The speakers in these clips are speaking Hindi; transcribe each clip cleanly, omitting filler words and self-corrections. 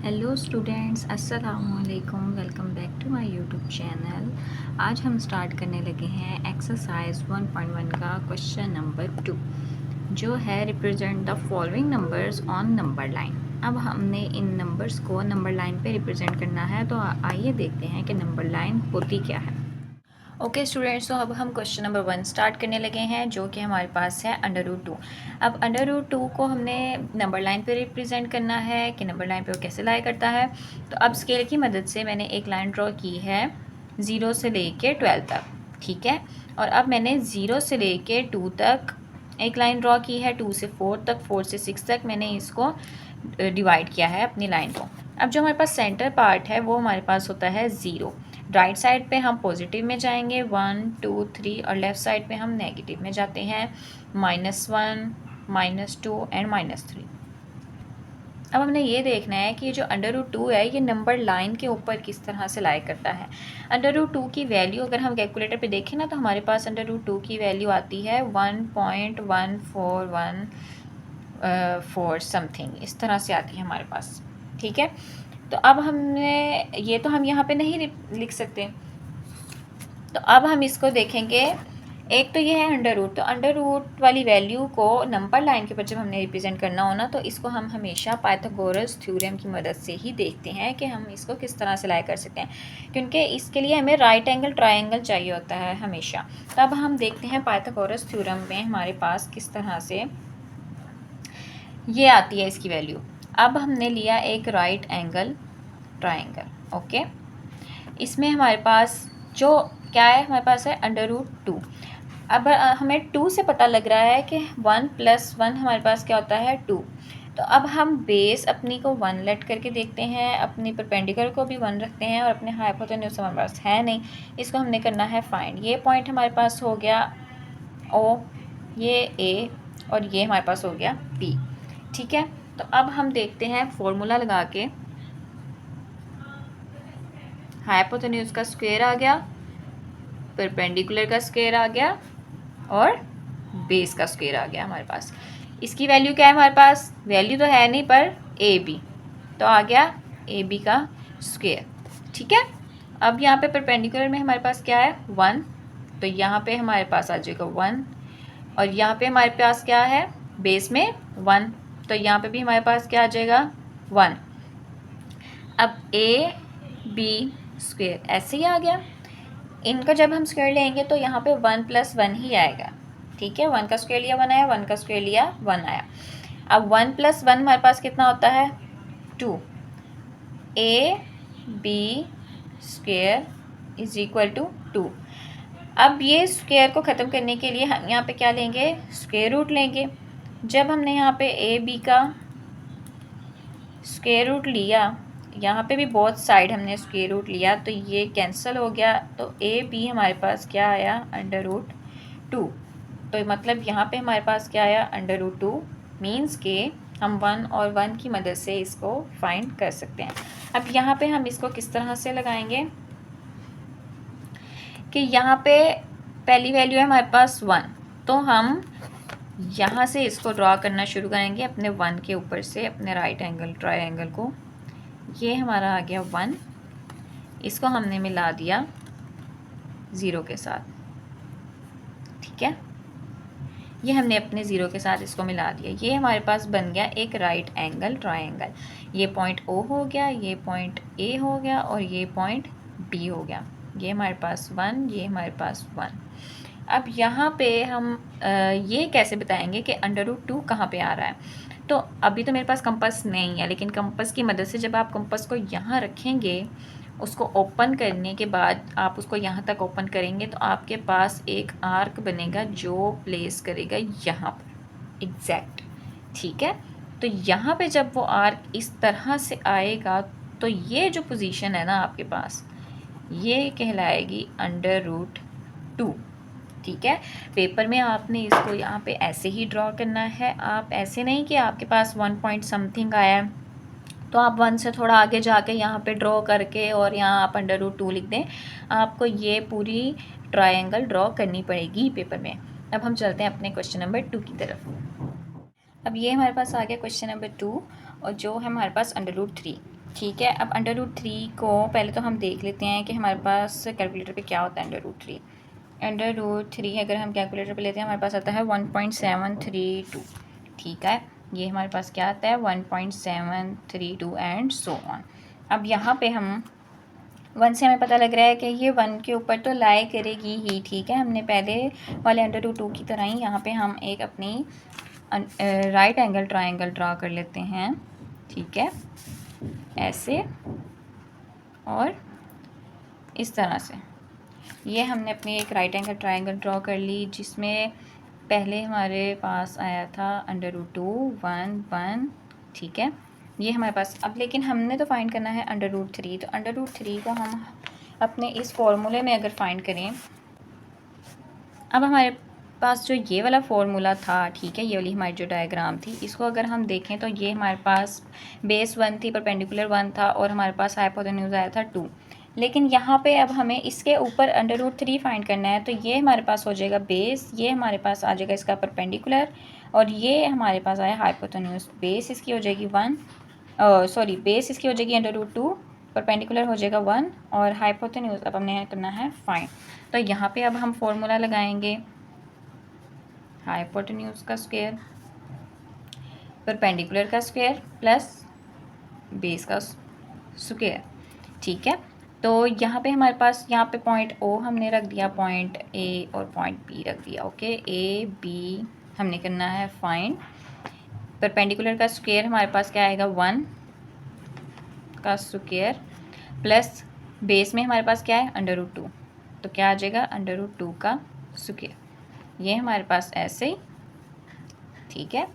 हेलो स्टूडेंट्स, अस्सलाम वालेकुम। Welcome back to my YouTube channel. आज हम स्टार्ट करने लगे हैं एक्सरसाइज 1.1 का क्वेश्चन नंबर 2, जो है represent the following numbers on number line. अब हमने इन नंबर्स को नंबर लाइन पे रिप्रेजेंट करना है, तो आइए देखते हैं कि नंबर लाइन होती क्या है। ओके स्टूडेंट्स, तो अब हम क्वेश्चन नंबर 1 स्टार्ट करने लगे हैं, जो कि हमारे पास है √2। अब √2 को हमने नंबर लाइन पे रिप्रेजेंट करना है कि नंबर लाइन पे वो कैसे लाई करता है। तो अब स्केल की मदद से मैंने एक लाइन ड्रॉ की है 0 से लेके 12 तक, ठीक है। और अब मैंने 0 से लेके 2 तक एक लाइन ड्रॉ की है, 2 से 4 तक, 4 से 6 तक मैंने इसको डिवाइड किया है अपनी लाइन को। अब जो हमारे पास सेंटर पार्ट है वो हमारे पास होता है 0। राइट साइड पे हम पॉजिटिव में जाएंगे 1 2 3, और लेफ़्ट साइड पे हम नेगेटिव में जाते हैं -1 -2 एंड -3। अब हमने ये देखना है कि जो √2 है ये नंबर लाइन के ऊपर किस तरह से लाई करता है। √2 की वैल्यू अगर हम कैलकुलेटर पे देखें ना, तो हमारे पास √2 की वैल्यू आती है 1.1414 समथिंग, इस तरह से आती है हमारे पास, ठीक है। तो अब हमने ये तो हम यहाँ पे नहीं लिख सकते, तो अब हम इसको देखेंगे। एक तो ये है अंडर रूट वाली वैल्यू को नंबर लाइन के ऊपर जब हमने रिप्रेजेंट करना हो ना, तो इसको हम हमेशा पाइथागोरस थ्योरम की मदद से ही देखते हैं कि हम इसको किस तरह से लाई कर सकते हैं, क्योंकि इसके लिए हमें राइट एंगल ट्रायंगल चाहिए होता है हमेशा। तो अब हम देखते हैं पाइथागोरस थ्योरम में हमारे पास किस तरह से ये आती है इसकी वैल्यू। अब हमने लिया एक राइट एंगल ट्रायंगल, ओके। इसमें हमारे पास जो क्या है, हमारे पास है √2। अब हमें 2 से पता लग रहा है कि 1 + 1 हमारे पास क्या होता है 2। तो अब हम बेस अपनी को 1 लेट करके देखते हैं, अपनी परपेंडिकुलर को भी 1 रखते हैं, और अपने हाइपोटेन्यूज हमारे पास है नहीं, इसको हमने करना है फाइंड। ये पॉइंट हमारे पास हो गया O, ये A, और ये हमारे पास हो गया B, ठीक है। तो अब हम देखते हैं फॉर्मूला लगा के, हाइपोटेन्यूज का स्क्वायर आ गया, परपेंडिकुलर का स्क्वायर आ गया, और बेस का स्क्वायर आ गया हमारे पास। इसकी वैल्यू क्या है हमारे पास, वैल्यू तो है नहीं पर AB, तो आ गया AB का स्क्वायर, ठीक है। अब यहाँ पे परपेंडिकुलर में हमारे पास क्या है 1, तो यहाँ पे हमारे पास आ जाएगा 1, और यहाँ पे हमारे पास क्या है बेस में 1, तो यहाँ पे भी हमारे पास क्या आ जाएगा 1। अब AB स्क्वायर ऐसे ही आ गया। इनका जब हम स्क्वायर लेंगे तो यहाँ पे 1 + 1 ही आएगा, ठीक है। 1 का स्क्वायर लिया 1 आया, 1 का स्क्वायर लिया 1 आया। अब 1 + 1 हमारे पास कितना होता है 2। AB square = 2। अब ये स्क्वायर को ख़त्म करने के लिए हम यहाँ पे क्या लेंगे, स्क्वायर रूट लेंगे। जब हमने यहाँ पे AB का स्क्वायर रूट लिया, यहाँ पे भी बोथ साइड हमने स्क्वायर रूट लिया, तो ये कैंसिल हो गया, तो AB हमारे पास क्या आया √2। तो मतलब यहाँ पे हमारे पास क्या आया √2, मीन्स के हम 1 और 1 की मदद से इसको फाइंड कर सकते हैं। अब यहाँ पे हम इसको किस तरह से लगाएंगे कि यहाँ पे पहली वैल्यू है हमारे पास 1, तो हम यहाँ से इसको ड्रॉ करना शुरू करेंगे अपने 1 के ऊपर से, अपने राइट एंगल ट्रायंगल को। ये हमारा आ गया 1, इसको हमने मिला दिया 0 के साथ, ठीक है। ये हमने अपने 0 के साथ इसको मिला दिया। ये हमारे पास बन गया एक राइट एंगल ट्रायंगल। ये पॉइंट O हो गया, ये पॉइंट A हो गया, और ये पॉइंट B हो गया। ये हमारे पास 1, ये हमारे पास 1। अब यहाँ पे हम ये कैसे बताएंगे कि √2 कहाँ पे आ रहा है। तो अभी तो मेरे पास कंपास नहीं है, लेकिन कंपास की मदद से जब आप कंपास को यहाँ रखेंगे, उसको ओपन करने के बाद आप उसको यहाँ तक ओपन करेंगे, तो आपके पास एक आर्क बनेगा जो प्लेस करेगा यहाँ पर एग्जैक्ट, ठीक है। तो यहाँ पे जब वो आर्क इस तरह से आएगा, तो ये जो पोजीशन है ना आपके पास, ये कहलाएगी √2, ठीक है। पेपर में आपने इसको यहाँ पे ऐसे ही ड्रॉ करना है, आप ऐसे नहीं कि आपके पास 1 पॉइंट समथिंग आया है तो आप 1 से थोड़ा आगे जाके यहाँ पे ड्रॉ करके और यहाँ आप √2 लिख दें। आपको ये पूरी ट्रायंगल ड्रॉ करनी पड़ेगी पेपर में। अब हम चलते हैं अपने क्वेश्चन नंबर 2 की तरफ। अब ये हमारे पास आ गया क्वेश्चन नंबर 2, और जो है हमारे पास √3। ठीक है। अब अंडर रूट 3 को पहले तो हम देख लेते हैं कि हमारे पास कैलकुलेटर पे क्या होता है अंडर रूट 3। अंडर रूट 3 अगर हम कैलकुलेटर पे लेते हैं हमारे पास आता है 1.732। ठीक है, ये हमारे पास क्या आता है 1.732 एंड सो ऑन। अब यहाँ पे हम 1 से हमें पता लग रहा है कि ये 1 के ऊपर तो लाई करेगी ही। ठीक है, हमने पहले वाले अंडर रूट 2 की तरह ही यहाँ पे हम एक अपनी राइट एंगल ट्राइंगल ड्रा कर लेते हैं। ठीक है, ऐसे और इस तरह से ये हमने अपनी एक राइट एंगल ट्राइंगल ड्रॉ कर ली, जिसमें पहले हमारे पास आया था अंडर रूट 2 1 1। ठीक है, ये हमारे पास अब लेकिन हमने तो फाइंड करना है अंडर रूट 3। तो अंडर रूट 3 को हम अपने इस फॉर्मूले में अगर फाइंड करें, अब हमारे पास जो ये वाला फॉर्मूला था, ठीक है, ये वाली हमारी जो डायग्राम थी, इसको अगर हम देखें तो ये हमारे पास बेस 1 थी, परपेंडिकुलर 1 था और हमारे पास हाइपोटेन्यूज आया था 2। लेकिन यहाँ पे अब हमें इसके ऊपर अंडर रूट 3 फाइंड करना है। तो ये हमारे पास हो जाएगा बेस, ये हमारे पास आ जाएगा इसका परपेंडिकुलर और ये हमारे पास आया हाइपोटेन्यूज। बेस इसकी हो जाएगी 1, सॉरी बेस इसकी हो जाएगी अंडर रूट 2, परपेंडिकुलर हो जाएगा 1 और हाइपोटेन्यूज अब हमने करना है फाइंड। तो यहाँ पे अब हम फॉर्मूला लगाएंगे हाइपोटेन्यूज का स्क्वायर, परपेंडिकुलर का स्क्वायर प्लस बेस का स्क्वायर। ठीक है, तो यहाँ पे हमारे पास यहाँ पे पॉइंट ओ हमने रख दिया, पॉइंट ए और पॉइंट बी रख दिया। ओके, ए बी हमने करना है फाइंड। परपेंडिकुलर का स्क्वायर हमारे पास क्या आएगा 1 का स्क्वायर प्लस बेस में हमारे पास क्या है अंडर रूट 2, तो क्या आ जाएगा अंडर रूट 2 का स्क्वायर। ये हमारे पास ऐसे ही। ठीक है,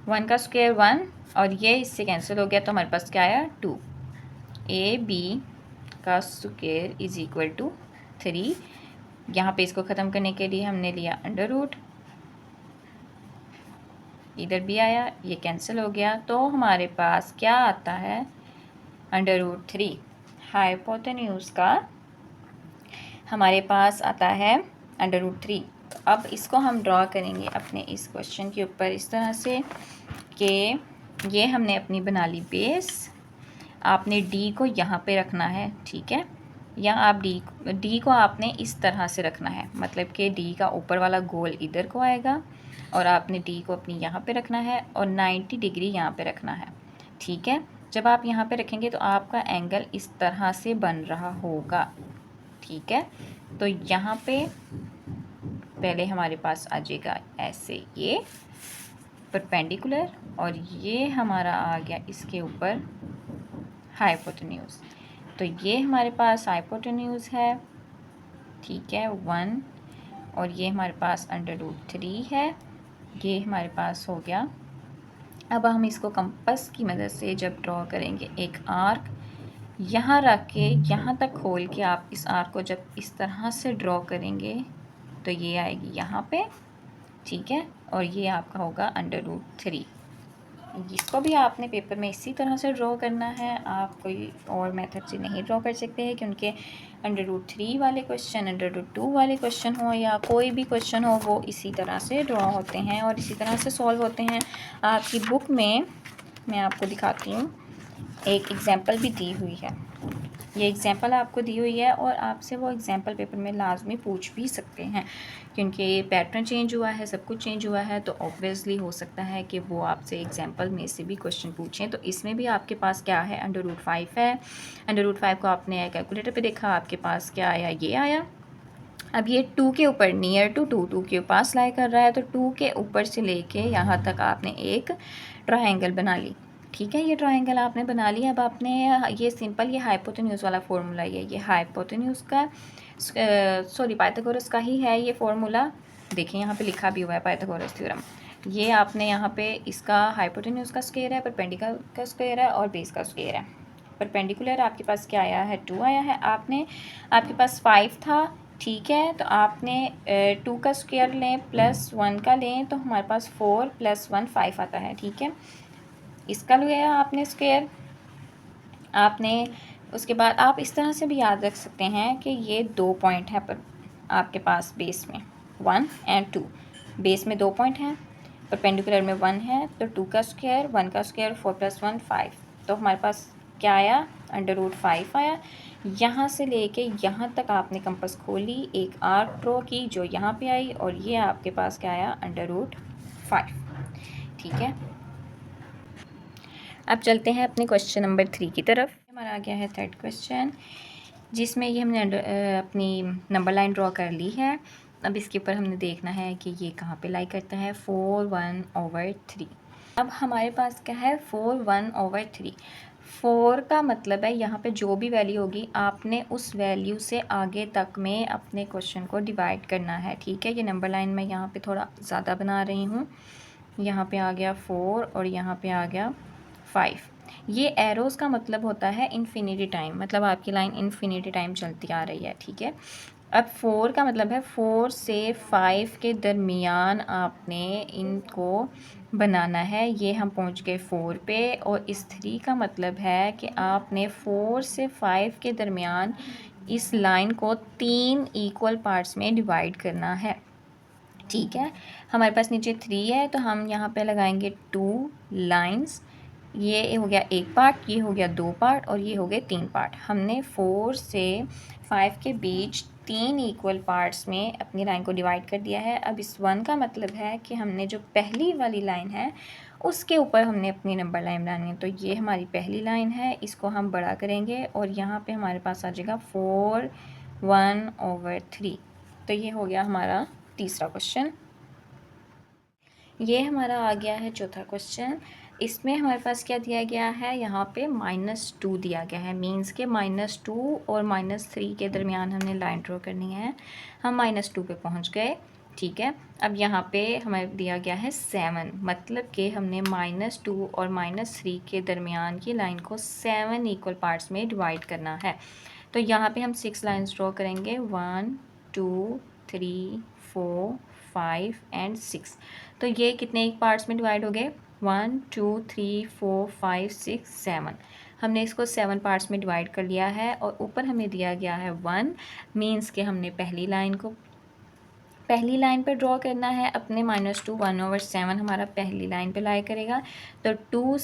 1 का स्क्वायर 1 और ये इससे कैंसिल हो गया तो हमारे पास क्या आया 2। ए बी का स्क्वायर इज इक्वल टू 3। यहाँ पे इसको ख़त्म करने के लिए हमने लिया अंडर रूट, इधर भी आया, ये कैंसिल हो गया, तो हमारे पास क्या आता है अंडर रूट 3। हाइपोटेन्यूज का हमारे पास आता है अंडर रूट 3। तो अब इसको हम ड्रॉ करेंगे अपने इस क्वेश्चन के ऊपर इस तरह से कि ये हमने अपनी बना ली बेस, आपने डी को यहाँ पे रखना है। ठीक है, या आप डी को आपने इस तरह से रखना है, मतलब कि डी का ऊपर वाला गोल इधर को आएगा और आपने डी को अपनी यहाँ पे रखना है और 90 डिग्री यहाँ पे रखना है। ठीक है, जब आप यहाँ पे रखेंगे तो आपका एंगल इस तरह से बन रहा होगा। ठीक है, तो यहाँ पे पहले हमारे पास आ जाएगा ऐसे ये परपेंडिकुलर और ये हमारा आ गया इसके ऊपर हाइपोटेन्यूज। तो ये हमारे पास हाइपोटेन्यूज है। ठीक है, 1 और ये हमारे पास अंडर रूट 3 है, ये हमारे पास हो गया। अब हम इसको कंपास की मदद से जब ड्रॉ करेंगे एक आर्क यहाँ रख के यहाँ तक खोल के आप इस आर्क को जब इस तरह से ड्रॉ करेंगे तो ये आएगी यहाँ पे। ठीक है, और ये आपका होगा अंडर रूट 3। इसको भी आपने पेपर में इसी तरह से ड्रॉ करना है, आप कोई और मेथड से नहीं ड्रॉ कर सकते हैं, क्योंकि अंडर रूट 3 वाले क्वेश्चन, अंडर रूट 2 वाले क्वेश्चन हो या कोई भी क्वेश्चन हो, वो इसी तरह से ड्रॉ होते हैं और इसी तरह से सॉल्व होते हैं। आपकी बुक में मैं आपको दिखाती हूँ, एक एग्ज़ाम्पल भी दी हुई है। ये एग्ज़ाम्पल आपको दी हुई है और आपसे वो एग्ज़ाम्पल पेपर में लाजमी पूछ भी सकते हैं, क्योंकि पैटर्न चेंज हुआ है, सब कुछ चेंज हुआ है, तो ऑब्वियसली हो सकता है कि वो आपसे एग्ज़ाम्पल में से भी क्वेश्चन पूछें। तो इसमें भी आपके पास क्या है अंडर रूट 5 है। अंडर रूट 5 को आपने कैलकुलेटर पे देखा, आपके पास क्या आया, ये आया। अब ये 2 के ऊपर नियर टू 2 के पास लाई कर रहा है, तो 2 के ऊपर से लेके यहाँ तक आपने एक ट्रायंगल बना ली। ठीक है, ये ट्रायंगल आपने बना लिया। अब आपने ये सिंपल ये हाइपोटेन्यूज वाला फॉर्मूला ये हाइपोटेन्यूज का सॉरी पाइथागोरस का ही है ये फॉर्मूला। देखिए यहाँ पे लिखा भी हुआ है पाइथागोरस थ्योरम। ये आपने यहाँ पे इसका हाइपोटेन्यूज का स्क्वायर है, परपेंडिकुलर का स्क्वायर है और बेस का स्क्वायर है। परपेंडिकुलर आपके पास क्या आया है 2 आया है, आपके पास 5 था। ठीक है, तो आपने 2 का स्क्वायर लें प्लस 1 का लें तो हमारे पास 4 + 1 5 आता है। ठीक है, इसका लिया आपने स्क्वायर। आपने उसके बाद आप इस तरह से भी याद रख सकते हैं कि ये 2 पॉइंट है पर आपके पास बेस में 1 और 2, बेस में 2 पॉइंट हैं, परपेंडिकुलर में 1 है, तो 2 का स्क्वायर 1 का स्क्वायर 4 + 1 5, तो हमारे पास क्या आया, √5 आया। यहाँ से लेके यहाँ तक आपने कंपास खोली, एक आर्क ड्रॉ की जो यहाँ पे आई, और ये आपके पास क्या आया, √5। ठीक है, अब चलते हैं अपने क्वेश्चन नंबर 3 की तरफ। हमारा आ गया है थर्ड क्वेश्चन, जिसमें ये हमने अपनी नंबर लाइन ड्रॉ कर ली है। अब इसके ऊपर हमने देखना है कि ये कहाँ पे लाई करता है, 4/1/3। अब हमारे पास क्या है, 4/1/3। 4 का मतलब है यहाँ पे जो भी वैल्यू होगी आपने उस वैल्यू से आगे तक में अपने क्वेश्चन को डिवाइड करना है। ठीक है, ये नंबर लाइन मैं यहाँ पे थोड़ा ज़्यादा बना रही हूँ। यहाँ पे आ गया 4 और यहाँ पे आ गया 5। ये एरोज़ का मतलब होता है इन्फिनिटी टाइम, मतलब आपकी लाइन इन्फिनिटी टाइम चलती आ रही है। ठीक है, अब 4 का मतलब है 4 से 5 के दरमियान आपने इनको बनाना है। ये हम पहुंच गए 4 पे, और इस 3 का मतलब है कि आपने 4 से 5 के दरमियान इस लाइन को 3 इक्वल पार्ट्स में डिवाइड करना है। ठीक है, हमारे पास नीचे 3 है तो हम यहाँ पे लगाएंगे 2 लाइंस। ये हो गया एक पार्ट, ये हो गया 2 पार्ट, और ये हो गए 3 पार्ट। हमने 4 से 5 के बीच 3 इक्वल पार्ट्स में अपनी लाइन को डिवाइड कर दिया है। अब इस 1 का मतलब है कि हमने जो पहली वाली लाइन है उसके ऊपर हमने अपनी नंबर लाइन बनानी है। तो ये हमारी पहली लाइन है, इसको हम बड़ा करेंगे और यहाँ पे हमारे पास आ जाएगा 4/1/3। तो ये हो गया हमारा तीसरा क्वेश्चन। ये हमारा आ गया है चौथा क्वेश्चन। इसमें हमारे पास क्या दिया गया है, यहाँ पे -2 दिया गया है। मीन्स के -2 और -3 के दरमियान हमने लाइन ड्रॉ करनी है। हम -2 पे पहुँच गए। ठीक है, अब यहाँ पे हमें दिया गया है 7, मतलब कि हमने -2 और -3 के दरमियान की लाइन को 7 इक्वल पार्ट्स में डिवाइड करना है। तो यहाँ पे हम 6 लाइन्स ड्रॉ करेंगे, 1 2 3 4 5 एंड 6। तो ये कितने एक पार्ट्स में डिवाइड हो गए, 1 2 3 4 5 6 7। हमने इसको 7 पार्ट्स में डिवाइड कर लिया है, और ऊपर हमें दिया गया है 1। मीन्स के हमने पहली लाइन पे ड्रॉ करना है अपने -2। 1/7 हमारा पहली लाइन पे लाई करेगा। तो -2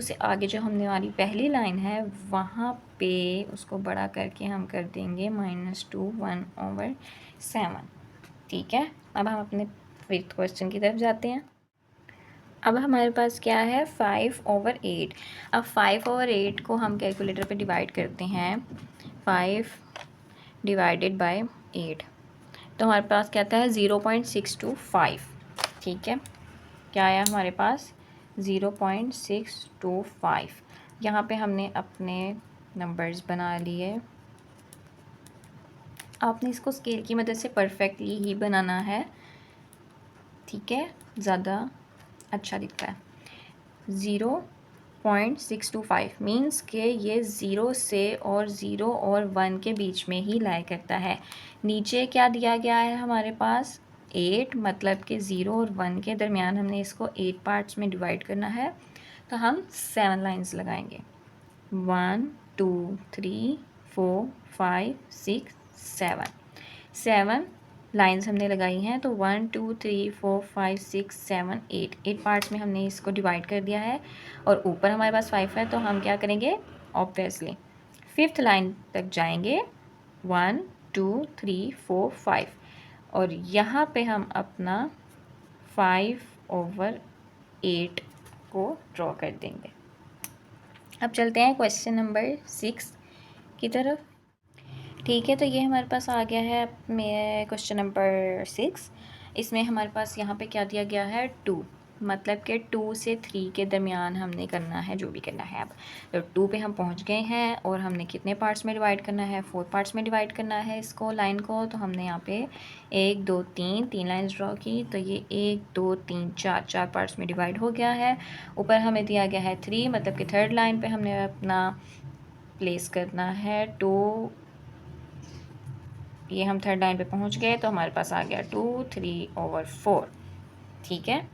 से आगे जो हमने हमारी पहली लाइन है वहाँ पे उसको बड़ा करके हम कर देंगे -2 1/7। ठीक है, अब हम अपने फिफ्थ क्वेश्चन की तरफ जाते हैं। अब हमारे पास क्या है, 5/8। अब 5/8 को हम कैलकुलेटर पे डिवाइड करते हैं, 5 डिवाइडेड बाय 8। तो हमारे पास क्या आता है, 0.625। ठीक है, क्या आया हमारे पास, 0.625। यहाँ पे हमने अपने नंबर्स बना लिए। आपने इसको स्केल की मदद से परफेक्टली ही बनाना है। ठीक है, ज़्यादा अच्छा दिखता है। 0.625 मीन्स के ये 0 और 1 के बीच में ही लाई करता है। नीचे क्या दिया गया है हमारे पास, 8, मतलब कि 0 और 1 के दरमियान हमने इसको 8 पार्ट्स में डिवाइड करना है। तो हम 7 लाइंस लगाएंगे, 1 2 3 4 5 6 7। 7 लाइंस हमने लगाई हैं। तो 1 2 3 4 5 6 7 8 पार्ट्स में हमने इसको डिवाइड कर दिया है, और ऊपर हमारे पास 5 है। तो हम क्या करेंगे, ऑब्वियसली 5th लाइन तक जाएंगे, 1 2 3 4 5, और यहाँ पे हम अपना 5/8 को ड्रॉ कर देंगे। अब चलते हैं क्वेश्चन नंबर 6 की तरफ। ठीक है, तो ये हमारे पास आ गया है क्वेश्चन नंबर 6। इसमें हमारे पास यहाँ पे क्या दिया गया है, 2, मतलब कि 2 से 3 के दरमियान हमने करना है जो भी करना है। अब तो 2 पे हम पहुँच गए हैं, और हमने कितने पार्ट्स में डिवाइड करना है, 4 पार्ट्स में डिवाइड करना है इसको, लाइन को। तो हमने यहाँ पे 1 2 3 लाइन्स ड्रॉ की। तो ये 1 2 3 4 पार्ट्स में डिवाइड हो गया है। ऊपर हमें दिया गया है 3, मतलब कि 3rd लाइन पे हमने अपना प्लेस करना है 2। ये हम 3rd लाइन पे पहुंच गए, तो हमारे पास आ गया 2 3/4। ठीक है,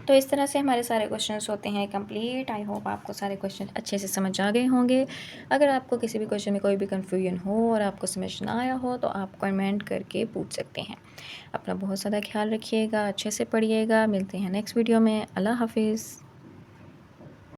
तो इस तरह से हमारे सारे क्वेश्चंस होते हैं कंप्लीट। आई होप आपको सारे क्वेश्चन अच्छे से समझ आ गए होंगे। अगर आपको किसी भी क्वेश्चन में कोई भी कन्फ्यूजन हो और आपको समझ ना आया हो तो आप कमेंट करके पूछ सकते हैं। अपना बहुत ज़्यादा ख्याल रखिएगा, अच्छे से पढ़िएगा। मिलते हैं नेक्स्ट वीडियो में। अल्लाह हाफिज़।